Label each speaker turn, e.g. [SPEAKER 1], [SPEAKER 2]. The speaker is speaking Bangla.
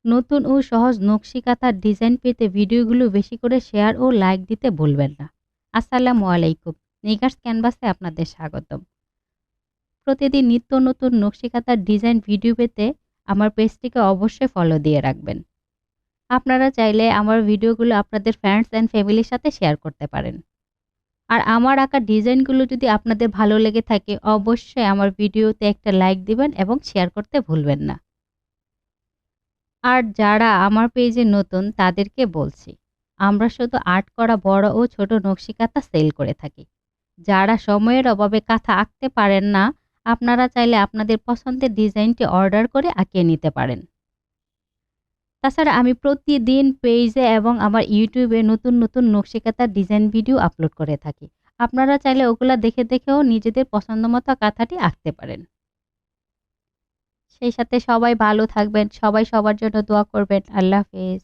[SPEAKER 1] নতুন ও সহজ নকশি কাঁথার ডিজাইন পেতে ভিডিওগুলো বেশি করে শেয়ার ও লাইক দিতে ভুলবেন না। আসসালামু আলাইকুম। নিগার্স ক্যানভাসে আপনাদের স্বাগতম। প্রতিদিন নিত্য নতুন নকশি কাঁথার ডিজাইন ভিডিও পেতে আমার পেজটিকে অবশ্যই ফলো দিয়ে রাখবেন। আপনারা চাইলে আমার ভিডিওগুলো আপনাদের ফ্রেন্ডস অ্যান্ড ফ্যামিলির সাথে শেয়ার করতে পারেন। আর আমার আঁকা ডিজাইনগুলো যদি আপনাদের ভালো লেগে থাকে অবশ্যই আমার ভিডিওতে একটা লাইক দিবেন এবং শেয়ার করতে ভুলবেন না। আর যারা আমার পেজে নতুন তাদেরকে বলছি, আমরা শুধু আর্ট করা বড় ও ছোট নকশি কাঁথা সেল করে থাকি। যারা সময়ের অভাবে কাঁথা আঁকতে পারেন না, আপনারা চাইলে আপনাদের পছন্দের ডিজাইনটি অর্ডার করে আঁকিয়ে নিতে পারেন। তাছাড়া আমি প্রতিদিন পেজে এবং আমার ইউটিউবে নতুন নতুন নকশি কাঁথার ডিজাইন ভিডিও আপলোড করে থাকি। আপনারা চাইলে ওগুলা দেখে দেখেও নিজেদের পছন্দ মতো কাঁথাটি আঁকতে পারেন। সেই সাথে সবাই ভালো থাকবেন, সবাই সবার জন্য দোয়া করবেন। আল্লাহ হাফেজ।